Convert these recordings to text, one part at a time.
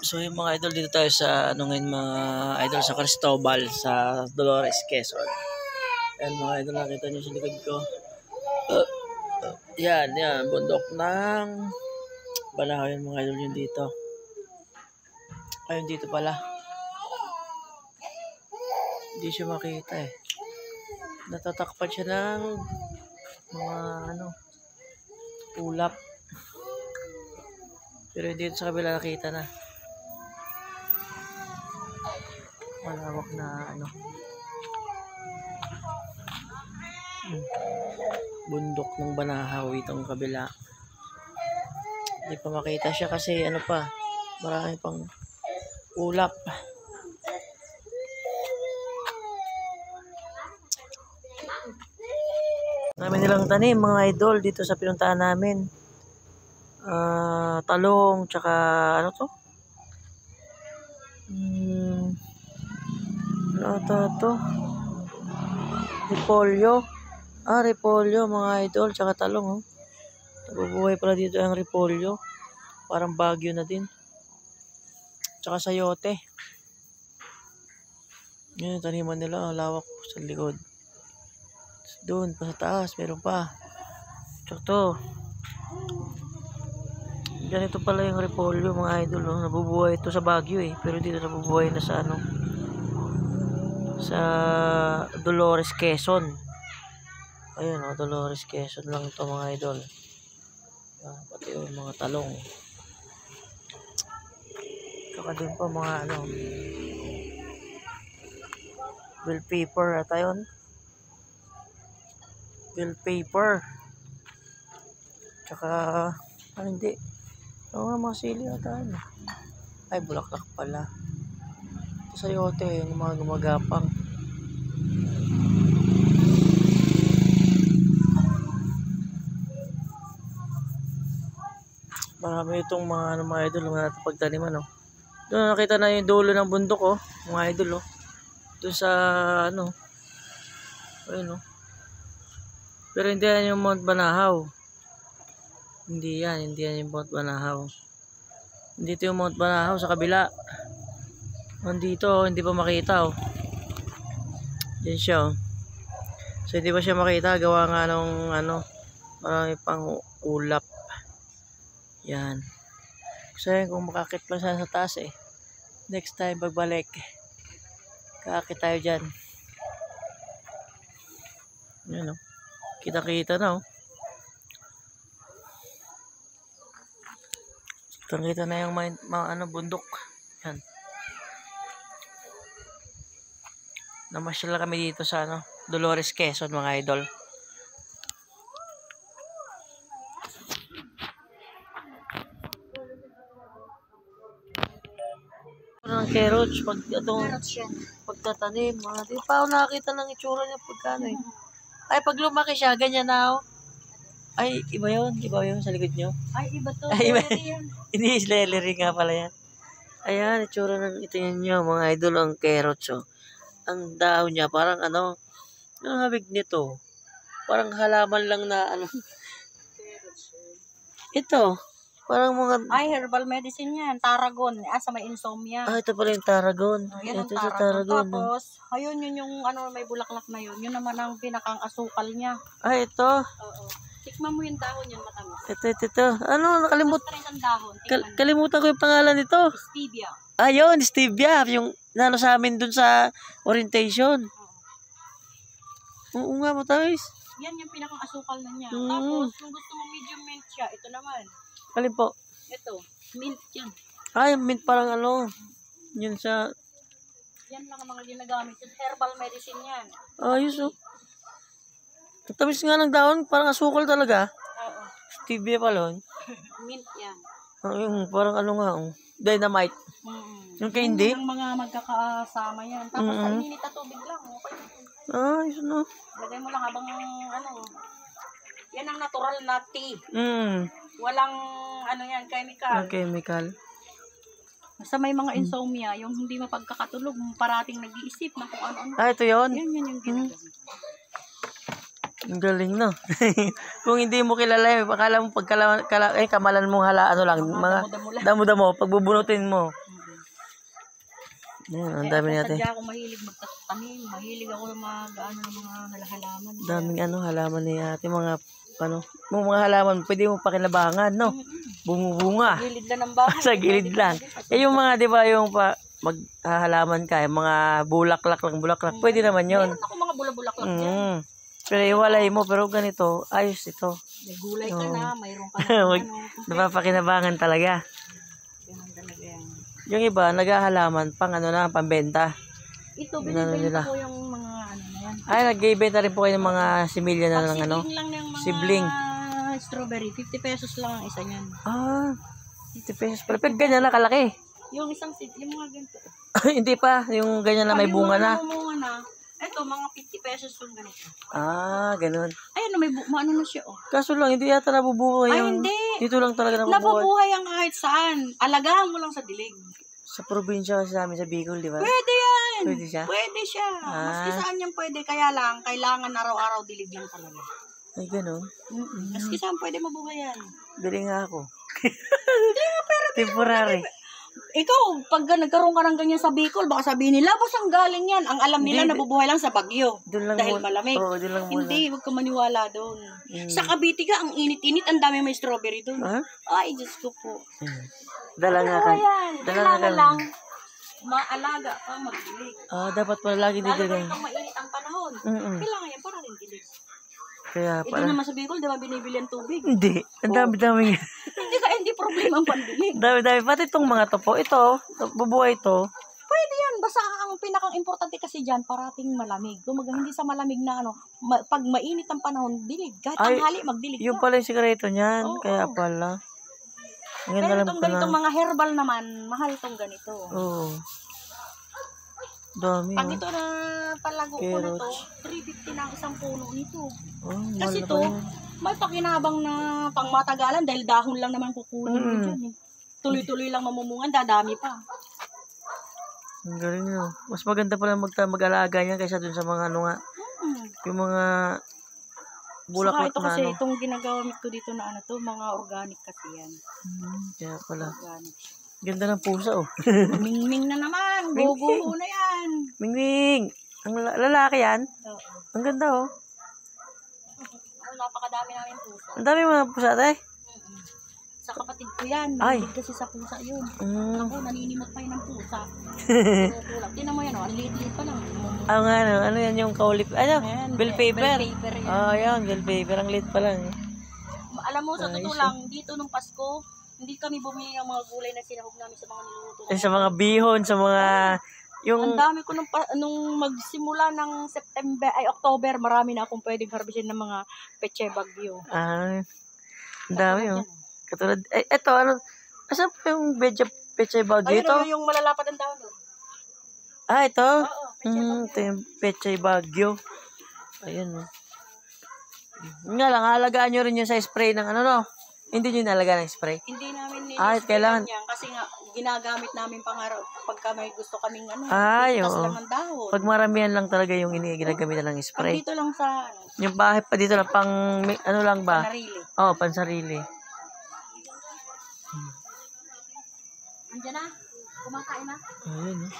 So yung mga idol, dito tayo sa ano ngayon mga idol, sa Cristobal, sa Dolores, Quezon. Ayan mga idol, nakita nyo sa likod ko. Yan, bundok ng Banahaw yung mga idol, yung dito. Ayun dito pala. Hindi siya makita eh. Natatakpan siya ng mga ulap. Pero dito sa kabila nakita na. Malawak na bundok ng Banahaw itong kabila. Hindi pa makita siya kasi marami pang ulap. Marami nilang tanim mga idol dito sa pinuntahan namin. Talong, tsaka to? Repolyo. Repolyo mga idol, tsaka talong. Nabubuhay pala dito ang repolyo. Parang Baguio na din. Tsaka sayote. Yun, taniman nila. Lawak sa likod. Doon pa sa taas, meron pa. Tsaka to. Ganito pala yung repolyo mga idol. Nabubuhay ito sa Baguio eh. Pero dito nabubuhay na sa sa Dolores, Quezon. Ayun Dolores, Quezon lang ito mga idol. Pati yung mga talong. Saka din pa mga bell pepper ata yun. Bell pepper. Tsaka hindi. Mga sili ata ay bulaklak pala. Ito sayote yung mga gumagapang. Marami itong mga idol mga pagtaniman Doon nakita na yung dulo ng bundok mga idol Doon sa ayun Pero hindi yan yung Mount Banahaw. Hindi yan yung Mount Banahaw. Dito yung Mount Banahaw sa kabila. Nandito hindi pa makita Yan siya So hindi pa siya makita gawa nga nung marami pang ulap. Yan. So kung makakit lang sana sa taas next time pagbalik kakakit tayo dyan. Yan kita-kita na kita na yung mga bundok. Yan. Namasyal kami dito sa Dolores, Quezon mga idol. Ng carrots pagtatanim di pa ako nakakita ng itsura niya pagkano ay pag lumaki siya ganyan na ay iba yun sa likod nyo iba to hindi celery nga pala yan. Ayan itsura ng itingin nyo mga idol ang carrots ang dahon niya parang ang habig nito parang halaman lang na ito parang mga herbal medicine yan. Tarragon. Sa may insomnia. ito pala yung tarragon. Yan ito ang tarragon. Tapos, ayun yun yung may bulaklak na yun. Yun naman ang pinakang asukal niya. Ito. Oo. Tikman mo yung dahon yan, matamis. Ito. Kalimutan ko yung pangalan nito. Stevia. Yun, stevia. Yung sa amin dun sa orientation. Oo nga, matamis. Yan yung pinakang asukal na niya. Tapos, kung gusto mo medium mint siya, ito naman. Alin po? Ito, mint yan. Yung mint parang yun sa... Yan lang ang mga ginagamit. Herbal medicine yan. Ayos Tamis nga ng dahon, parang asukal talaga. Oo. Stevia pala. Mint yan. Yung parang dynamite. Yung candy? Yung mga magkakasama yan. Tapos sa ininit na tubig lang. Okay. Ayos Lagay mo lang habang yan ang natural na tea. Walang chemical. Chemical. Sa may mga insomnia, yung hindi mapagkakatulog, parating nag-iisip na kung ano-ano. Ito yun? Yan yung ginagawa. Ang galing Kung hindi mo kilala akala mo kamalan mong mga damo-damo, pagbubunutin mo. Yan, ang dami natin. Sadya ako mahilig magtanim. Mahilig ako ng mga halaman. Daming halaman ni ate. Mga halaman, pwede mo pakinabangan, no? Bumubunga. Sa gilid lang ng bahay. Sa gilid lang. Yung mga, di ba, yung maghahalaman ka, yung mga bulaklak. Pwede naman yun. Meron ako mga bulabulaklak yan. Pero iwalay mo, pero ganito, ayos ito. May gulay ka na, mayroon ka na. Napapakinabangan talaga. Ganun talaga yan. Yung iba, naghahalaman pang pambenta. Ito, binibenta ko yung mga na yan. Ay, nag-ibenta rin po kayo ng mga similya na ng Sibling lang ng mga sibling. Strawberry. 50 pesos lang ang isa niyan. 50 pesos. Pero ganyan na kalaki. Yung isang yung mga ganito. Hindi pa, yung ganyan na may bunga na. Yung bunga na. Ito, mga 50 pesos yung ganito. Ganun. Ayun, may ano na siya, oh. Kaso lang, hindi yata nabubuhay yung... hindi. Dito lang talaga nabubuhay. Nabubuhay ang kahit saan. Alagahan mo lang sa dilig. Sa probinsya kasi sa amin, sa Bicol, di ba? Pwede yan. Pwede siya? Pwede siya. Maski saan yan pwede. Kaya lang, kailangan araw-araw dilig lang talaga. Ay, ganun. Maski saan pwede mabuhay yan. Bili nga ako. Temporary. Ikaw, pag nagkaroon ka ng ganyan sa Bicol, baka sabihin nila, saan galing yan? Ang alam nila, nabubuhay lang sa Bagyo. Dahil malamig. Oo, doon lang muna. Hindi, huwag ka maniwala doon. Sa Cavite ka, ang init-init, ang dami may strawberry doon. Ay, Diyos ko po. Dala nga ka. Kailangan lang, maalaga ka, magdilig. Dapat pala lagi dito. Lalo na pag mainit ang panahon. Kailangan yan para rin dilig. Kaya Ito naman sa Bicol, di ba binibili ang tubig? Hindi. Ang dami-dami. Hindi problema ang pandilig. Dami-dami. Pati itong mga to po. Ito, bubuhay ito. Pwede yan. Basta ang pinakang importante kasi dyan, parating malamig. Kumaga hindi sa malamig na pag mainit ang panahon, dilig. Kahit tanghali, magdilig ka. Yung pala yung sikreto niyan. Kaya pala. Pero itong ganitong mga herbal naman, mahal itong ganito. Oo. Dami. Pag ito na palago ko na to, 350 na ang isang puno nito. Kasi to, may pakinabang na pangmatagalan dahil dahon lang naman kukunin mo dyan. Tuloy-tuloy lang mamumungan, dadami pa. Ang galing nyo. Mas maganda pala mag-alaga niya kaysa dun sa mga yung mga bulaklak ito kasi itong ginagamit ko dito na mga organic kasi yan. Kaya pala. Organic. Ganda ng pusa, Mingming na naman. Guguho na yan. Mingming. Ang lalaki yan. Ang ganda, Napakadami namin pusa. Ang dami mga pusa, tay. Sa kapatid ko yan. Mahilig kasi sa pusa yun. Ako, naninimot pa yun ng pusa. Tinan mo yan, ang liit-liit pa lang. Ano yan yung kaulip? Bell paper. Yan, bell paper. Ang liit pa lang. Alam mo, sa totoo lang, dito nung Pasko, hindi kami bumili ng mga gulay na sinahog namin sa mga niluto. Sa mga bihon, sa mga... Ang dami ko nung magsimula ng October, marami na akong pwedeng harvestin ng mga peche bagyo. Ang dami, Katulad, eto, asan po yung peche bagyo ito? Ayun, yung malalapat ang dahon. Ito? Oo, ito yung peche bagyo. Ayun, Nga lang, halagaan nyo rin yung sa spray ng Hindi nyo nalaga ng spray? Hindi namin kailangan yan kasi nga ginagamit namin pagka may gusto kaming oo. lang ng dahon. Pag maramihan lang talaga yung ginagamit na ng spray. Dito lang sa yung bahay pa dito lang pang lang ba? Pansarili. Pansarili. Andiyan na. Kumakain na. Ayun.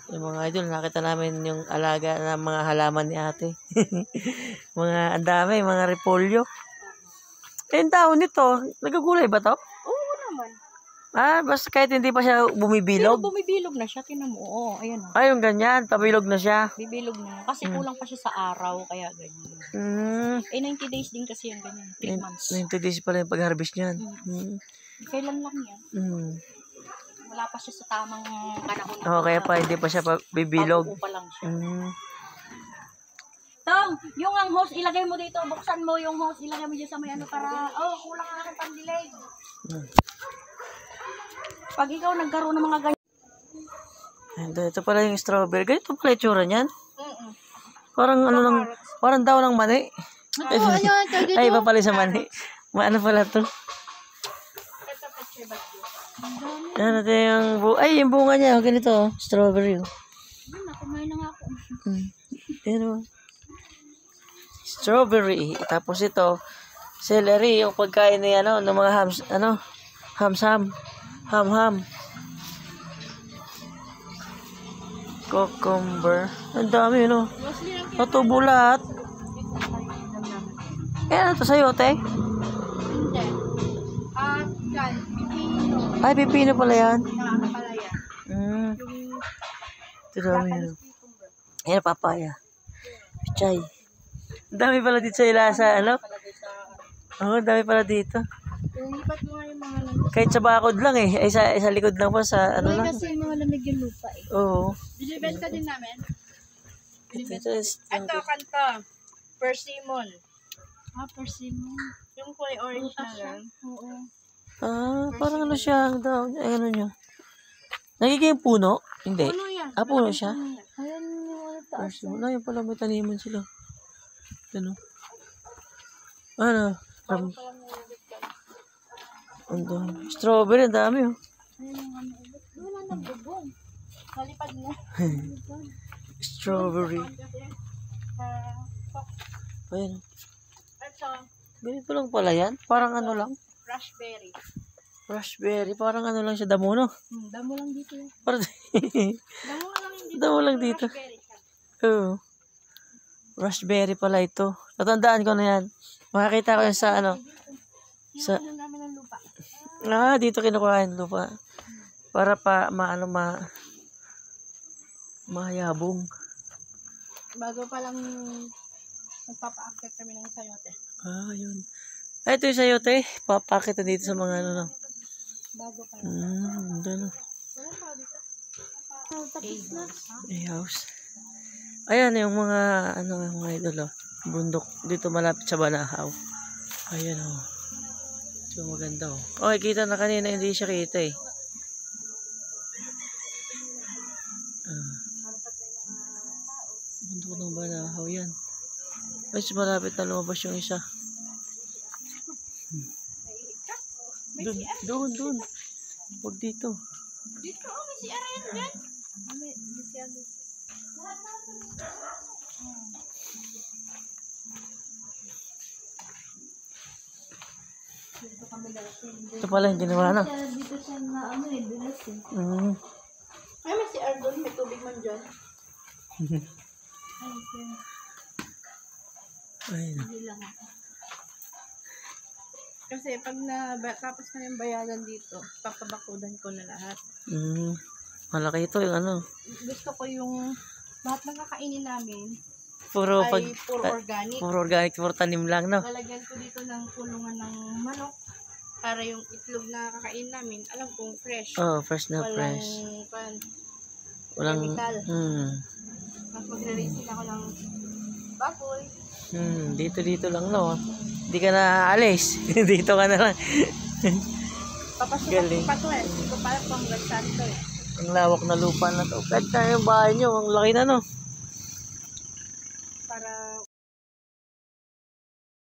Yung mga idol, nakita namin yung alaga ng mga halaman ni ate. Ang dami, mga repolyo. Yung dahon nito, nagagulay ba to? Oo naman. Basta kahit hindi pa siya bumibilog? Pero bumibilog na siya, tinan mo. Oo, ayan o. Yung ganyan, pabilog na siya. Bibilog na. Kasi kulang pa siya sa araw, kaya ganyan. 90 days din kasi yung ganyan. 3 months. 90 days pala yung pag-harvest niyan. Kailan lang yan? Wala pa siya sa tamang panahon. Kaya pa hindi pa siya bibilog. Bago pa lang siya. Tong, yung ang hose, ilagay mo dito. Buksan mo yung hose, ilagay mo dyan sa may para... kulang ang aking pandilig. Pag ikaw nagkaroon ng mga ganyan. Ito pala yung strawberry. Ganito pala yung tsura niyan. Parang parang daw ng mani. Ay, iba pala sa mani. Ano pala to? Yung bunga niya. Ganito, strawberry. Kumain na nga ako. Strawberry. Tapos ito, celery. Yung pagkain ni ng mga ham-ham. Cucumber. Ang dami, no? Mostly lang Natubo lahat. Eh, ano to sayote? hindi. Gan, pipino. Ay, pipino pala yan. Nakakapalaya. Mm. Yung Ito dami, no? Japanese cucumber. Ayan, papaya. Pichay. Ang dami pala dito sa ilasa, ano? Palagay sa... Oo, ang dami pala dito. Lipat mo nga yung mga lamig. Kahit sa bakod lang eh. Ay, sa likod lang po sa ano lang. Kasi yung mga lamig yung lupa eh. Oo. Binibenta din namin. Ito is... Ito, kanta. Persimmon. Persimmon. Yung kulay orange na lang. Oo. Parang ano siya. Ang daw. Ay, ano niya. Nagiging puno? Hindi. Puno yan. Puno siya. Ayan yung ano taas. First, wala yung pala may taniman sila. Ano? Ano? Ano? Strawberry, ang dami oh. Ayan yung ano. Wala na bubong. Malipad na. Strawberry. Ayan. Ito, Ganito lang pala yan. Parang ano lang. raspberry. Raspberry. Parang ano lang siya. Damo no? Damo lang dito yan. Parang Damo lang yung dito. damo lang dito. Raspberry siya. Oo. Raspberry pala ito. Natandaan ko na yan. Makakita ko yan sa ano. Sa... Ano namin ng lupa. dito kinukuha yung lupa. Para pa mayabong. Bago pa lang nagpapa-accept kami ng sayote. Yun. Ito yung sayote. Papakit na dito sa mga ano. Bago pa lang. Doon. Wala pa dito. Tapos na. House. Ayan yung mga mga idol bundok dito malapit sa Banahaw. Ayan oh. Ito maganda oh. Okay, kita na kanina hindi siya kita eh. Bundok ng Banahaw yan. Ay, malapit na lumabas yung isa. Doon. Huwag dito. Dito, may CR yan dyan. May CR dito. Ito pala yung ginawa na. Dito siya na dulas eh. Ay, may CR doon. May tubig man dyan. Ayun. Hindi lang ako. Kasi pag tapos na yung bayaran dito, papabakudan ko na lahat. Malaki ito yung ano. Gusto ko yung lahat ng kakainin namin Puro ay puro organic. Puro organic, puro tanim lang, no? Lalagyan ko dito ng kulungan ng manok para yung itlog na kakain namin, alam kong fresh. Fresh na fresh. Walang chemical. Mas magre-raising ako ng baboy. Dito lang, no? Hindi ka na aalis. Dito ka na lang. Papasok Galing. pa to eh. Hindi ko pala pang gagsan to eh. Ang lawak na lupa na to. Kahit na yung bahay nyo, ang laki na, no? Para